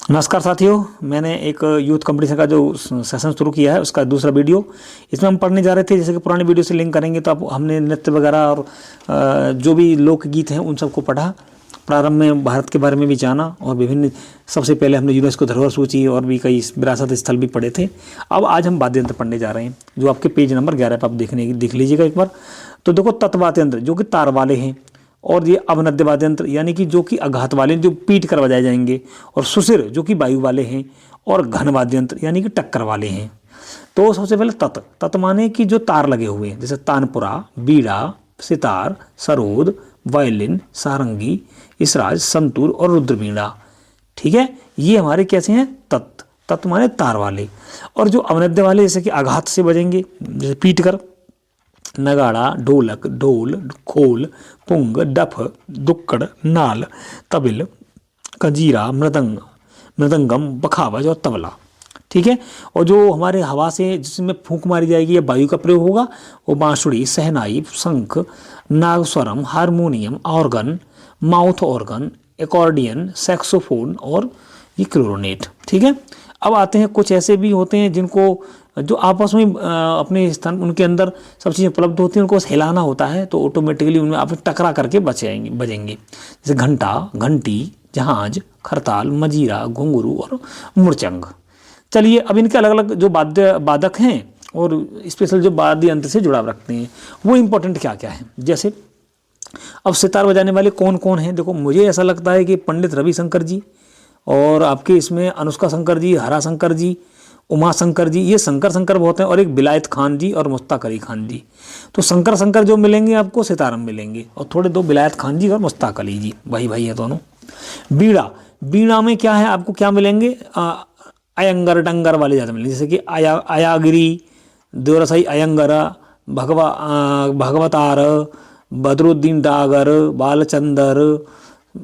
नमस्कार साथियों, मैंने एक यूथ कंपटीशन का जो सेशन शुरू किया है उसका दूसरा वीडियो इसमें हम पढ़ने जा रहे थे। जैसे कि पुराने वीडियो से लिंक करेंगे तो अब हमने नृत्य वगैरह और जो भी लोकगीत हैं उन सबको पढ़ा। प्रारंभ में भारत के बारे में भी जाना और विभिन्न सबसे पहले हमने यूनेस्को धरोहर सूची और भी कई विरासत स्थल भी पढ़े थे। अब आज हम वाद्य यंत्र पढ़ने जा रहे हैं जो आपके पेज नंबर 11 पर आप देख लीजिएगा एक बार। तो देखो, तत्वाद्य यंत्र जो कि तार वाले हैं, और ये अवनद्य वाद्य यंत्र यानी कि जो कि आघात वाले जो पीट कर बजाए जाएंगे, और सुशिर जो कि वायु वाले हैं, और घन वाद्य यंत्र यानी कि टक्कर वाले हैं। तो सबसे पहले तत् माने कि जो तार लगे हुए हैं, जैसे तानपुरा, बीड़ा, सितार, सरोद, वायलिन, सारंगी, इसराज, संतूर और रुद्रवीणा। ठीक है, ये हमारे कैसे हैं? तत् माने तार वाले। और जो अवनद्य वाले जैसे कि आघात से बजेंगे, जैसे पीट कर, नगाड़ा, ढोलक, ढोल, खोल, पुंग, डफ, दुक्कड़, नाल, तबिल, कंजीरा, मृदंगम, बखावज और तबला। ठीक है। और जो हमारे हवा से जिसमें फूंक मारी जाएगी या वायु का प्रयोग होगा, वो बांसुरी, सहनाई, शंख, nagaswaram, harmonium, organ, mouth organ, accordion, saxophone और ये क्लोरोनेट। ठीक है। अब आते हैं कुछ ऐसे भी होते हैं जिनको जो आपस में अपने स्थान उनके अंदर सब चीज़ें उपलब्ध होती हैं, उनको बस हिलाना होता है तो ऑटोमेटिकली उनमें आप टकरा करके बजेंगे। जैसे घंटा, घंटी, जहाज, खरताल, मजीरा, घुंघरू और मुरचंग। चलिए, अब इनके अलग अलग जो वादक हैं और स्पेशल जो वाद्य यंत्र से जुड़ाव रखते हैं वो इम्पोर्टेंट क्या क्या है। जैसे अब सितार बजाने वाले कौन कौन हैं? देखो, मुझे ऐसा लगता है कि पंडित रविशंकर जी, और आपके इसमें अनुष्का शंकर जी, हरा शंकर जी, उमा शंकर जी, ये शंकर बहुत हैं, और एक बिलायत खान जी और मुश्ताक अली खान जी। तो शंकर जो मिलेंगे आपको सितारम मिलेंगे, और थोड़े दो बिलायत खान जी और मुश्ताक अली जी, भाई हैं दोनों। बीड़ा में क्या है, आपको क्या मिलेंगे? अयंगर डंगर वाले ज़्यादा मिलेंगे, जैसे कि अयागिरी, देवरसाई अयंगर, भगवतार, बदरुद्दीन डागर, बालचंदर,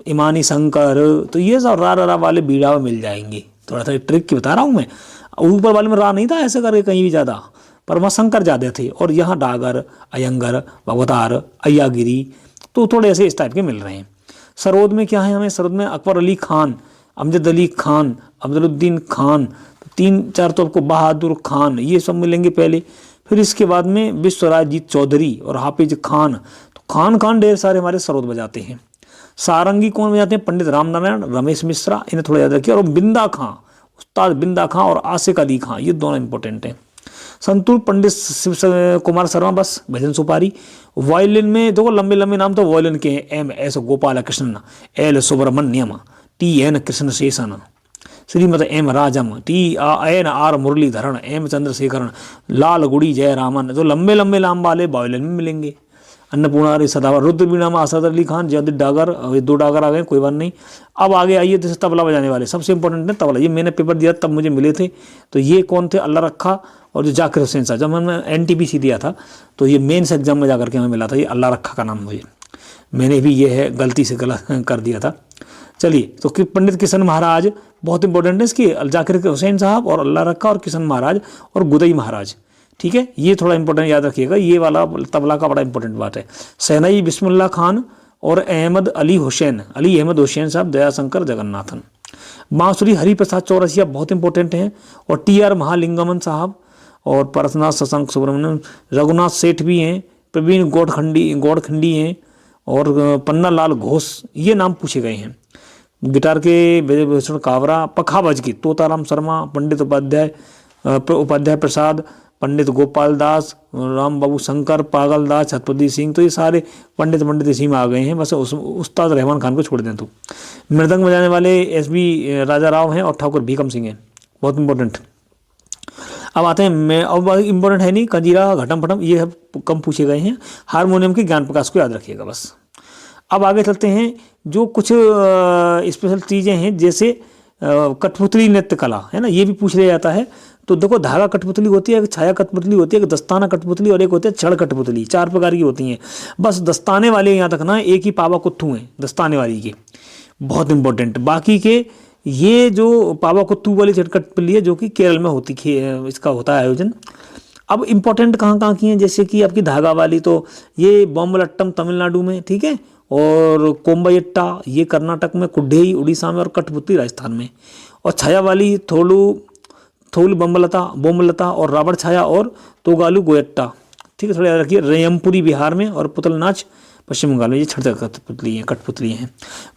इमानी शंकर। तो ये सब रा वाले बीड़ा में मिल जाएंगे। थोड़ा सा ट्रिक की बता रहा हूँ मैं, ऊपर वाले में रा नहीं था ऐसे करके कहीं भी ज़्यादा, पर वहाँ शंकर ज़्यादा थे। और यहाँ डागर, अयंगर, भगवतार, अय्यागिरी, तो थोड़े ऐसे इस टाइप के मिल रहे हैं। सरोद में क्या है? हमें सरोद में अकबर अली खान, अमजद अली खान, अब्दुलुद्दीन खान, तो 3-4 तो आपको बहादुर खान, ये सब मिलेंगे पहले। फिर इसके बाद में विश्वराजजीत चौधरी और हाफिज खान। तो खान ढेर सारे हमारे सरोद बजाते हैं। सारंगी कौन बजाते हैं? पंडित रामनारायण, रमेश मिश्रा, इन्हें थोड़ा याद रखिए। और बिंदा खां, उस्ताद बिंदा खां और आसिक अली खां, ये दोनों इंपॉर्टेंट हैं। संतूर पंडित शिव कुमार शर्मा, बस भजन सुपारी। वायलिन में देखो लंबे लंबे नाम तो वायलिन के हैं: M S Gopal Krishna, L Subramaniam, T N Krishna Seshan, Shrimad M Rajam, T N R Muralidharan, M Chandrasekharan, Lalgudi Jayaraman. जो लंबे लंबे नाम वाले वायलिन में मिलेंगे। अन्नपूर्णा सदावर, रुद्रवीणा में असद अली खान, जयदीप डागर, 2 डागर आ गए, कोई बात नहीं। अब आगे आइए, जैसे तबला बजाने वाले सबसे इंपॉर्टेंट है तबला। ये मैंने पेपर दिया तब मुझे मिले थे। तो ये कौन थे? अल्लाह रखा और जो जाकिर हुसैन साहब। जब मैंने NTPC दिया था तो ये मेंस एग्जाम में जाकर के हमें मिला था, ये अल्लाह रखा का नाम मुझे, मैंने भी ये है गलती से गलत कर दिया था। चलिए, तो पंडित किशन महाराज बहुत इंपॉर्टेंट है इसकी, जाकिर हुसैन साहब और अल्लाह रखा और किशन महाराज और गुदई महाराज। ठीक है, ये थोड़ा इंपॉर्टेंट याद रखिएगा, ये वाला तबला का बड़ा इंपॉर्टेंट बात है। सैनाई बिस्मिल्लाह खान और अहमद अली अहमद हुसैन साहब, दयाशंकर जगन्नाथन। बांसुरी हरिप्रसाद चौरसिया बहुत इंपॉर्टेंट हैं, और TR महालिंगमन साहब, और परसनाथ शशांक सुब्रमण्यम, रघुनाथ सेठ भी हैं, प्रवीण गौड़खंडी हैं, और पन्ना लाल घोष, ये नाम पूछे गए हैं। गिटार के विजय कावरा, पखावज की तोताराम शर्मा, पंडित उपाध्याय प्रसाद, पंडित गोपाल दास, राम बाबू शंकर, पागल दास, छत्रपति सिंह। तो ये सारे पंडित इसी में आ गए हैं, बस उस्ताद रहमान खान को छोड़ दें तो। मृदंग बजाने वाले SB राजा राव हैं और ठाकुर भीकम सिंह हैं, बहुत इंपॉर्टेंट। अब आते हैं, अब इंपॉर्टेंट है नहीं, कंजीरा, घटम फटम, ये कम पूछे गए हैं। हारमोनियम के ज्ञान प्रकाश को याद रखिएगा बस। अब आगे चलते हैं, जो कुछ स्पेशल चीज़ें हैं, जैसे कठपुतली नृत्य कला है ना, ये भी पूछ लिया जाता है। तो देखो, धागा कठपुतली होती है, एक छाया कठपुतली होती है, एक दस्ताना कठपुतली और एक होती है छड़ कठपुतली। 4 प्रकार की होती हैं। बस दस्ताने वाले यहाँ तक ना, एक ही पावा कुत्थू हैं दस्ताने वाली के, बहुत इंपॉर्टेंट। बाकी के ये जो पावा कुत्थू वाली छड़ कठपुतली है जो कि केरल में होती, इसका होता है आयोजन। अब इंपॉर्टेंट कहाँ की हैं, जैसे कि आपकी धागा वाली, तो ये बॉम्बलट्टम तमिलनाडु में, ठीक है, और कोम्बायट्टा ये कर्नाटक में, कुड्ढेई उड़ीसा में और कठपुतली राजस्थान में। और छाया वाली थोल बोमलता और रावण छाया और तोगालू गोयट्टा, ठीक है, थोड़ा याद रखिए। रेयमपुरी बिहार में और पुतल नाच पश्चिम बंगाल में। ये छठ कठपुतली हैं।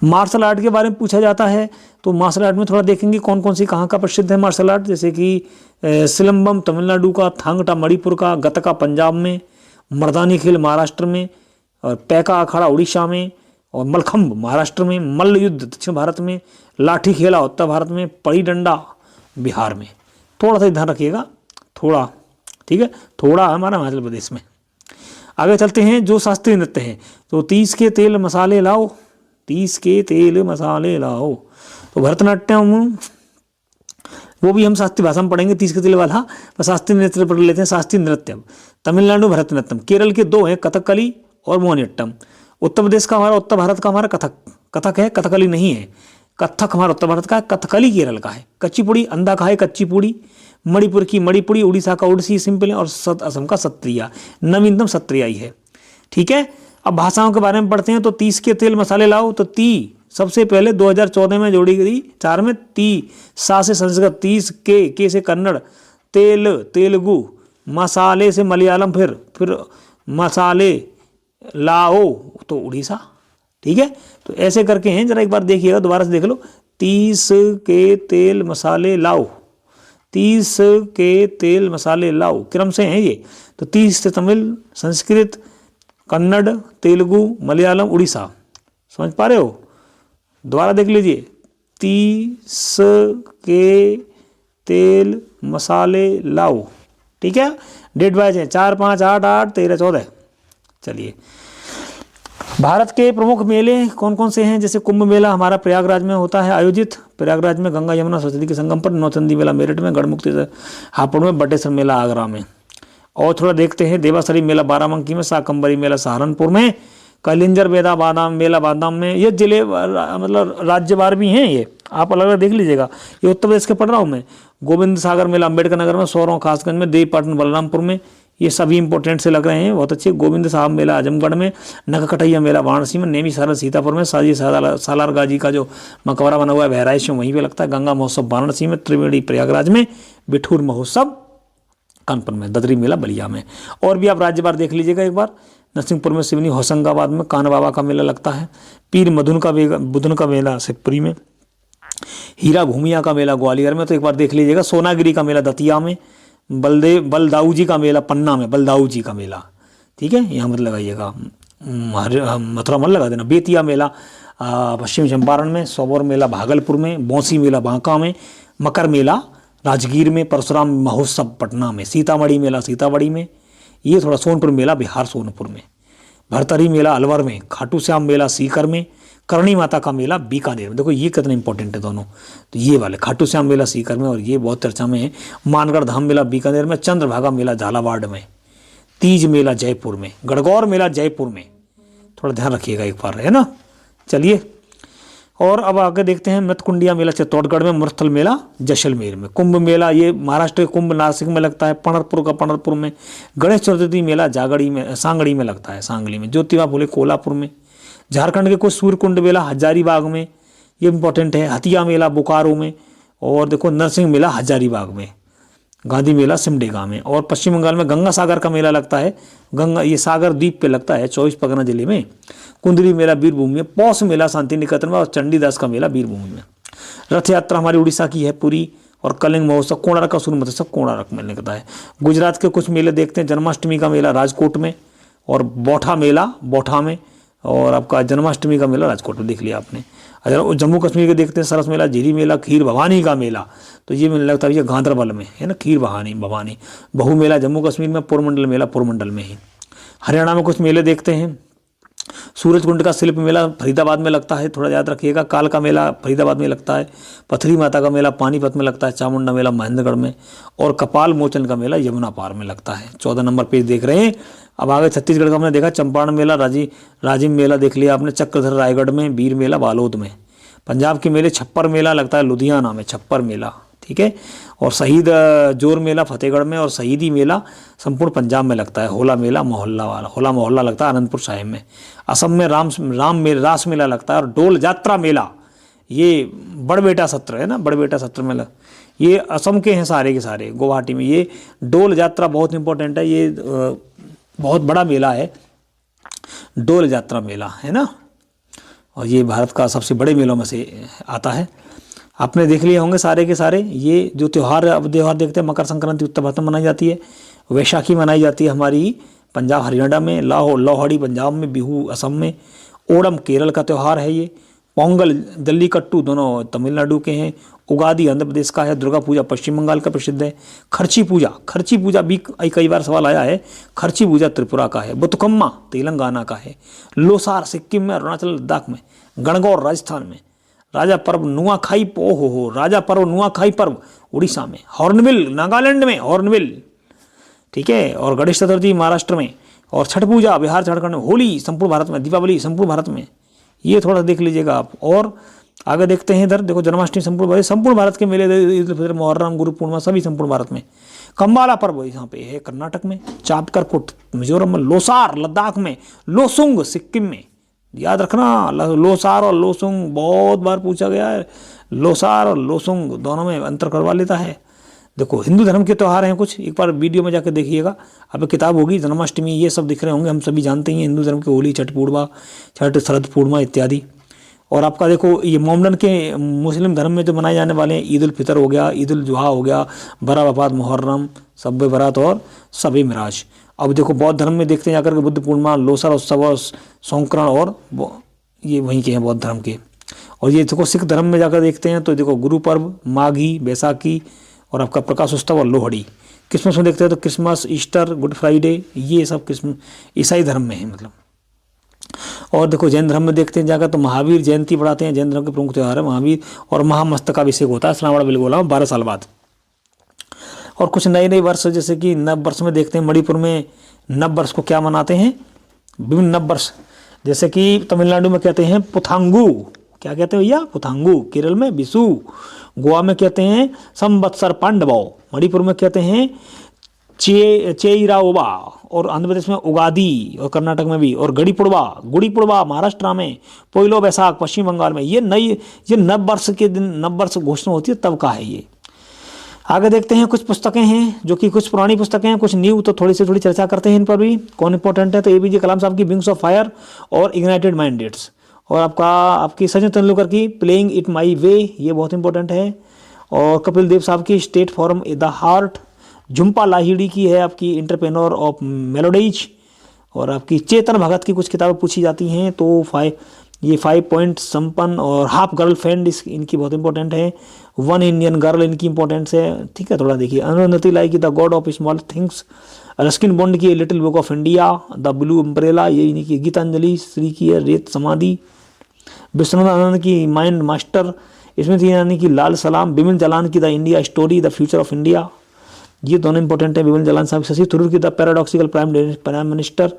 मार्शल आर्ट के बारे में पूछा जाता है तो मार्शल आर्ट में थोड़ा देखेंगे कौन कौन सी कहाँ का प्रसिद्ध है मार्शल आर्ट, जैसे कि सिलम्बम तमिलनाडु का, थांगटा मणिपुर का, गतका पंजाब में, मर्दानी खेल महाराष्ट्र में, और पैका अखाड़ा उड़ीसा में, और मलखम्ब महाराष्ट्र में, मल्ल युद्ध दक्षिण भारत में, लाठी खेला उत्तर भारत में, पड़ी डंडा बिहार में। थोड़ा सा ध्यान रखिएगा, थोड़ा, ठीक है, थोड़ा हमारा हिमाचल प्रदेश में। आगे चलते हैं जो शास्त्रीय नृत्य है, तो 30 के तेल मसाले लाओ, 30 के तेल मसाले लाओ। तो भरतनाट्यम वो भी हम शास्त्रीय भाषा में पढ़ेंगे, 30 के तेल वाला, पर शास्त्रीय नृत्य पढ़ लेते हैं। शास्त्रीय नृत्य तमिलनाडु भरतनाट्यम, केरल के 2 हैं, कथकली और मोहिनीअट्टम। उत्तर प्रदेश का हमारा, उत्तर भारत का हमारा कथक है, कथकली नहीं है। कथक हमारा उत्तर भारत का है, कथकली केरल का है। कच्चीपुड़ी अंधा का है, कच्चीपुड़ी। मणिपुर की मणिपुरी, उड़ीसा का उड़ीसी सिंपल है, और असम का सत्रिया, नवीनतम सत्रिया ही है, ठीक है। अब भाषाओं के बारे में पढ़ते हैं, तो 30 के तेल मसाले लाओ, तो ती सबसे पहले 2014 में जोड़ी गई, 4 में ती, सा से संस्कृत, 30 के से कन्नड़, तेल तेलुगु, मसाले से मलयालम, फिर मसाले लाओ तो उड़ीसा, ठीक है। तो ऐसे करके हैं, जरा एक बार देखिएगा, दोबारा से देख लो। 30 के तेल मसाले लाओ, 30 के तेल मसाले लाओ, क्रम से हैं ये। तो 30 से तमिल, संस्कृत, कन्नड़, तेलुगु, मलयालम, उड़ीसा, समझ पा रहे हो। दोबारा देख लीजिए, 30 के तेल मसाले लाओ, ठीक है। डेट वाइज है 4, 5, 8, 8, 13, 14। चलिए, भारत के प्रमुख मेले कौन कौन से हैं, जैसे कुंभ मेला हमारा प्रयागराज में होता है आयोजित, प्रयागराज में गंगा यमुना सरस्वती के संगम पर। नौचंदी मेला मेरठ में, गढ़मुक्ति हापुड़ में, बटेश्वर मेला आगरा में। और थोड़ा देखते हैं, देवासरी मेला बाराबंकी में, शाकंभरी मेला सहारनपुर में, कलिंजर मेला बादाम में। ये जिले मतलब राज्यवार भी हैं, ये आप अलग अलग देख लीजिएगा। ये उत्तर प्रदेश के पढ़ रहा हूँ मैं। गोविंद सागर मेला अम्बेडकर नगर में, सौरों खासगंज में, देवपाटन बलरामपुर में। ये सभी इंपॉर्टेंट से लग रहे हैं, बहुत अच्छे। गोविंद साहब मेला आजमगढ़ में, नखकटैया मेला वाराणसी में, नेमी सारल सीतापुर में, साजी सालार गाजी का जो मकबरा बना हुआ है बहराइच में, वहीं पे लगता है। गंगा महोत्सव वाराणसी में, त्रिवेणी प्रयागराज में, बिठूर महोत्सव कानपुर में, ददरी मेला बलिया में। और भी आप राज्यवार देख लीजिएगा एक बार। नरसिंहपुर में सिवनी, होशंगाबाद में कान बाबा का मेला लगता है। पीर बुधन का मेला शिवपुरी में, हीरा भूमिया का मेला ग्वालियर में। तो एक बार देख लीजिएगा। सोनागिरी का मेला दतिया में, बलदाऊ जी का मेला पन्ना में, बलदाऊ जी का मेला, ठीक है, यहाँ मत लगाइएगा, मथुरा मत लगा देना। बेतिया मेला पश्चिम चंपारण में, सोबोर मेला भागलपुर में, बौंसी मेला बांका में, मकर मेला राजगीर में, परशुराम महोत्सव पटना में, सीतामढ़ी मेला सीतामढ़ी में। ये थोड़ा सोनपुर मेला बिहार सोनपुर में, भरतरी मेला अलवर में, खाटू श्याम मेला सीकर में, करणी माता का मेला बीकानेर में। देखो ये कितने इंपॉर्टेंट है दोनों, तो ये वाले खाटू श्याम मेला सीकर में और ये बहुत चर्चा में है। मानगढ़ धाम मेला बीकानेर में, चंद्रभागा मेला झालावाड़ में, तीज मेला जयपुर में, गणगौर मेला जयपुर में। थोड़ा ध्यान रखिएगा एक बार, है ना। चलिए, और अब आगे देखते हैं। मृतकुंडिया मेला चित्तौड़गढ़ में, मुरथल मेला जैसलमेर में। कुंभ मेला ये महाराष्ट्र के कुंभ नासिक में लगता है, पंढरपुर का पंढरपुर में। गणेश चतुर्थी मेला सांगड़ी में लगता है, सांगली में। ज्योतिबा फुले कोल्हापुर में। झारखंड के कुछ सूर्यकुंड मेला हजारीबाग में, ये इंपॉर्टेंट है। हथिया मेला बोकारो में, और देखो नरसिंह मेला हजारीबाग में। गांधी मेला सिमडेगा में। और पश्चिम बंगाल में गंगा सागर का मेला लगता है, ये सागर द्वीप पे लगता है 24 परगना जिले में। कुंदरी मेला बीरभूमि में, पौष मेला शांति निकेतन में, और चंडीदास का मेला बीरभूमि में। रथ यात्रा हमारी उड़ीसा की है पुरी, और कलिंग महोत्सव कोणार्क का सूर्य महोत्सव कोणार्क में लगता है। गुजरात के कुछ मेले देखते हैं। जन्माष्टमी का मेला राजकोट में, और बोठा मेला बोठा में, और आपका जन्माष्टमी का मेला राजकोट में देख लिया आपने। अगर जम्मू कश्मीर के देखते हैं, सरस मेला, झीरी मेला, खीर भवानी का मेला, तो ये मेला लगता है ये गांधरबल में है ना, खीर भवानी। बहु मेला जम्मू कश्मीर में, पुरमंडल मेला पुरमंडल में ही। हरियाणा में कुछ मेले देखते हैं। सूरजकुंड का शिल्प मेला फरीदाबाद में लगता है, थोड़ा याद रखिएगा। काल का मेला फरीदाबाद में लगता है। पथरी माता का मेला पानीपत में लगता है। चामुंडा मेला महेंद्रगढ़ में, और कपाल मोचन का मेला यमुना पार में लगता है। 14 नंबर पेज देख रहे हैं। अब आगे छत्तीसगढ़ का हमने देखा, चंपारण मेला राजिम मेला देख लिया आपने, चक्रधर रायगढ़ में, बीर मेला बालोद में। पंजाब के मेले छप्पर मेला लगता है लुधियाना में, छप्पर मेला, ठीक है। और शहीद जोर मेला फतेहगढ़ में और शहीदी मेला संपूर्ण पंजाब में लगता है। होला मेला मोहल्ला वाला, होला मोहल्ला लगता है अनंतपुर साहिब में। असम में रास मेला लगता है। और डोल जात्रा मेला ये बड़बेटा सत्र है ना, बड़बेटा सत्र मेला, ये असम के हैं सारे के सारे, गुवाहाटी में। ये डोल यात्रा बहुत इंपॉर्टेंट है, ये बहुत बड़ा मेला है डोल यात्रा मेला, है ना। और ये भारत का सबसे बड़े मेलों में से आता है। आपने देख लिए होंगे सारे के सारे। ये जो त्यौहार, अब त्यौहार देखते हैं, मकर संक्रांति उत्तर भारत में मनाई जाती है, वैशाखी मनाई जाती है हमारी पंजाब हरियाणा में, लोहड़ी पंजाब में, बिहू असम में, ओणम केरल का त्यौहार है ये, पोंगल जल्लीकट्टू दोनों तमिलनाडु के हैं, उगादी आंध्र प्रदेश का है, दुर्गा पूजा पश्चिम बंगाल का प्रसिद्ध है, खर्ची पूजा भी कई बार सवाल आया है, खर्ची पूजा त्रिपुरा का है, बुतकम्मा तेलंगाना का है, लोसार सिक्किम में, अरुणाचल लद्दाख में, गणगौर राजस्थान में, राजा पर्व नुआखाई राजा पर्व नुआखाई पर्व उड़ीसा में, हॉर्नबिल नागालैंड में, हॉर्नबिल, ठीक है। और गणेश चतुर्थी महाराष्ट्र में, और छठ पूजा बिहार झारखंड में, होली संपूर्ण भारत में, दीपावली संपूर्ण भारत में, ये थोड़ा देख लीजिएगा आप। और आगे देखते हैं इधर, देखो जन्माष्टमी संपूर्ण भारत के मेले, ईद उल फितर, मुहर्रम, गुरु पूर्णिमा सभी संपूर्ण भारत में। कम्बाला पर्व यहाँ पे है कर्नाटक में, चापकरपुट मिजोरम में, लोसार लद्दाख में, लोसुंग सिक्किम में। याद रखना, लोसार और लोसुंग बहुत बार पूछा गया है, लोसार और लोसुंग दोनों में अंतर करवा लेता है। देखो हिंदू धर्म के त्यौहार हैं कुछ, एक बार वीडियो में जाकर देखिएगा, अब किताब होगी, जन्माष्टमी ये सब दिख रहे होंगे, हम सभी जानते हैं हिंदू धर्म के, होली, छठ पूर्णिमा, छठ शरद पूर्णिमा इत्यादि। और आपका देखो ये मोमडन के मुस्लिम धर्म में जो मनाए जाने वाले हैं, ईद उल फितर हो गया, ईद उल जुहा हो गया, बरा वफात, मुहर्रम, शब बरात और शब मिराज। अब देखो बौद्ध धर्म में देखते हैं जाकर के बुद्ध पूर्णिमा, लोसर उत्सव और संक्रांत, और ये वहीं के हैं बौद्ध धर्म के। और ये देखो सिख धर्म में जाकर देखते हैं तो देखो गुरु पर्व, माघी, बैसाखी, और आपका प्रकाश उत्सव और लोहड़ी। क्रिसमस में देखते हैं तो क्रिसमस, ईस्टर, गुड फ्राइडे, ये सब क्रिसमस ईसाई धर्म में है मतलब। और देखो जैन धर्म में देखते हैं जाकर तो महावीर जयंती बढ़ाते हैं, जैन धर्म के प्रमुख त्यौहार है महावीर। और महामस्तकाभिषेक होता है श्रावण बेलगोला में 12 साल बाद। और कुछ नए नए वर्ष जैसे कि नव वर्ष में देखते हैं, मणिपुर में नव वर्ष को क्या मनाते हैं, विभिन्न नव वर्ष, जैसे कि तमिलनाडु में कहते हैं पुथांगु, क्या कहते हैं भैया, पुथांगु। केरल में बिसु, गोवा में कहते हैं संवत्सर पांडवो, मणिपुर में कहते हैं चेइराओबा, और आंध्र प्रदेश में उगादी, और कर्नाटक में भी, और गुड़ी पुड़वा महाराष्ट्र में, पोइलो बैसाख पश्चिम बंगाल में। ये नव वर्ष के दिन नव वर्ष घोषणा होती है तब का है ये। आगे देखते हैं कुछ पुस्तकें हैं जो कि कुछ पुरानी पुस्तकें हैं, कुछ न्यू, तो थोड़ी चर्चा करते हैं इन पर भी, कौन इंपॉर्टेंट है। तो एपीजे कलाम साहब की विंग्स ऑफ फायर और इग्नाइटेड माइंडेड्स, और आपकी सचिन तेंदुलकर की प्लेइंग इट माई वे, ये बहुत इंपॉर्टेंट है। और कपिल देव साहब की straight from the heart, Jhumpa Lahiri की है आपकी इंटरप्रेन्योर ऑफ मेलोडीज। और आपकी चेतन भगत की कुछ किताबें पूछी जाती हैं, तो 5 पॉइंट संपन्न और हाफ गर्ल फ्रेंड इनकी बहुत इंपॉर्टेंट है। 1 इंडियन गर्ल इनकी इंपॉर्टेंस है, ठीक है। थोड़ा देखिए, अरुंधति लाई की the god of small things, Ruskin Bond की little book of India, the blue umbrella ये इनकी, गीतांजलि श्री की है रेत समाधि, विश्वनाथ आनंद की माइंड मास्टर, स्मृति ईरानी की लाल सलाम, बिमल जालान की the India story, the future of India, ये दोनों इंपॉर्टेंट है। बिमल जालान साहब, शशि थरूर की द पैराडॉक्सिकल प्राइम मिनिस्टर,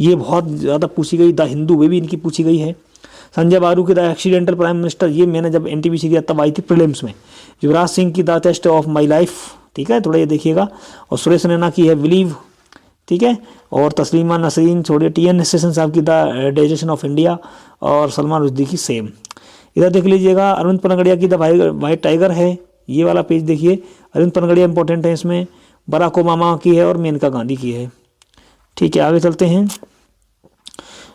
ये बहुत ज़्यादा पूछी गई। द हिंदू वे भी इनकी पूछी गई है। संजय बारू की द एक्सीडेंटल प्राइम मिनिस्टर, ये मैंने जब एनटीपीसी दिया तब आई थी प्रीलिम्स में। युवराज सिंह की the test of my life, ठीक है, थोड़ा ये देखिएगा। और सुरेश रैना की है बिलीव, ठीक है। और तस्लीमा नसरीन छोड़िए, टीएन सेशन साहब की द डाइजेशन ऑफ इंडिया, और सलमान रुश्दी की सेम। इधर देख लीजिएगा, अरविंद पनगड़िया की द वाइट टाइगर है, ये वाला पेज देखिए, अरविंद पनगड़िया इंपॉर्टेंट है इसमें। बराक ओबामा की है और मेनका गांधी की है, ठीक है। आगे चलते हैं,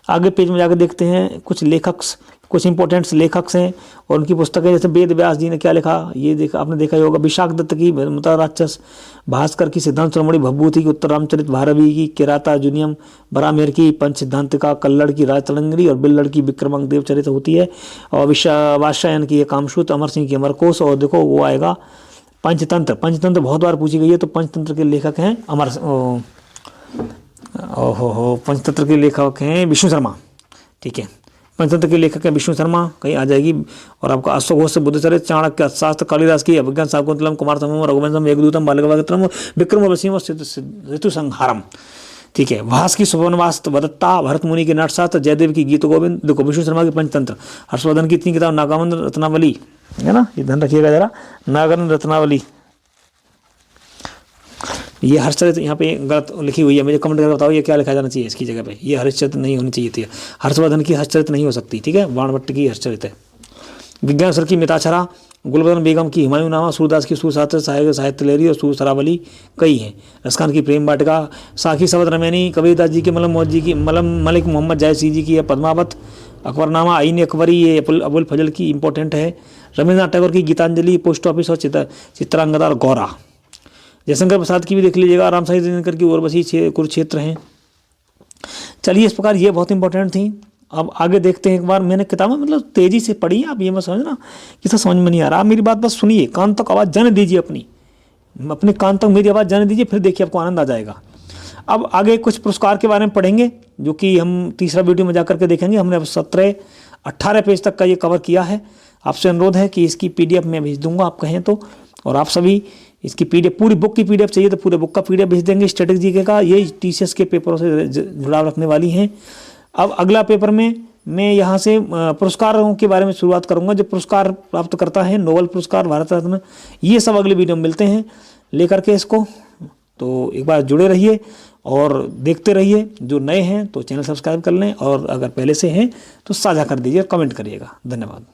आगे पेज में जाकर देखते हैं कुछ इंपॉर्टेंट लेखक हैं और उनकी पुस्तकें, जैसे वेद व्यास जी ने क्या लिखा, ये आपने देखा ही होगा। विशाख दत्त की ममता राक्षस, भास्कर की सिद्धांत शिरोमणि भभूति की उत्तर रामचरित भारवी की, किराता जूनियम, बरामेर की पंच सिद्धांतिका, कल्लड़ की राजतरंगिणी, और बिल्लड़ की विक्रमांक देव चरित होती है। और वात्स्यायन की कामसूत्र, अमर सिंह की अमरकोश, और देखो वो आएगा पंचतंत्र बहुत बार पूछी गई है, तो पंचतंत्र के लेखक हैं पंचतंत्र के लेखक हैं विष्णु शर्मा, ठीक है। पंचतंत्र के लेखक हैं विष्णु शर्मा, कहीं आ जाएगी। और आपका अश्वघोष से बुद्धचरित, चाणक्य शास्त्र, कालिदास की अभिज्ञान शाकुंतलम, कुमार संभवम, रघुवंशम, मेघदूतम, बालकवक्त्रम, विक्रम वसीम, ऋतु संहारम, ठीक है। भास की सुवर्णवास्त वदत्ता, भरत मुनि के नाटशास्त्र, जयदेव की गीत गोविंद, देखो विष्णु शर्मा की पंचतंत्र, हर्षवर्धन की 3 किताब, नागावंद रत्नावली, है ना, ये ध्यान रखिएगा जरा। नागन रत्नावली, ये हर्षचरित्र यहाँ पे गलत लिखी हुई है, मुझे कमेंट करके बताओ ये क्या लिखा जाना चाहिए इसकी जगह पे। ये हर्षचरित्र नहीं होनी चाहिए थी, हर्षवर्धन की हर्षचरित्र नहीं हो सकती, ठीक है, बाणभट्ट की हर्षचरित्र है। विज्ञान सर की मिताक्षरा, गुलबदन बेगम की हुमायूंनामा, सूरदास की सुशास्त्र साहित्य लहरी और सुसरावली कई हैं। रसखान की प्रेम वाटिका, साखी सवद रमैनी, कबीरदास जी की मलम मौजी की मलिक मोहम्मद जायसी जी की है पद्मावत, अकबरनामा आईन अकबरी ये अबुल फजल की इंपॉर्टेंट है। रविन्द्रनाथ टैगोर की गीतांजलि, पोस्ट ऑफिस और चित्रांगदा और गौरा। जयशंकर प्रसाद की भी देख लीजिएगा, राम साई दिनकर की उर्वशी कुरुक्षेत्र हैं। चलिए इस प्रकार ये बहुत इंपॉर्टेंट थी। अब आगे देखते हैं, एक बार मैंने किताबें मतलब तेजी से पढ़ी, आप ये मत समझना कि सब समझ में नहीं आ रहा, आप मेरी बात बस सुनिए, कान तक आवाज़ जाने दीजिए, अपने कान तक मेरी आवाज़ जाने दीजिए, फिर देखिए आपको आनंद आ जाएगा। अब आगे कुछ पुरस्कार के बारे में पढ़ेंगे, जो कि हम तीसरा वीडियो में जाकर के देखेंगे। हमने अब 17-18 पेज तक का ये कवर किया है। आपसे अनुरोध है कि इसकी PDF मैं भेज दूंगा, आप कहें तो, और आप सभी इसकी PDF, पूरी बुक की PDF चाहिए तो पूरे बुक का PDF भेज देंगे। स्ट्रेटेजी का ये TCS के पेपरों से जुड़ाव रखने वाली हैं। अब अगला पेपर में मैं यहाँ से पुरस्कारों के बारे में शुरुआत करूँगा, जो पुरस्कार प्राप्त करता है, नोबेल पुरस्कार, भारत रत्न, ये सब अगले वीडियो में मिलते हैं लेकर के इसको। तो एक बार जुड़े रहिए और देखते रहिए। जो नए हैं तो चैनल सब्सक्राइब कर लें, और अगर पहले से हैं तो साझा कर दीजिए, कमेंट करिएगा। धन्यवाद।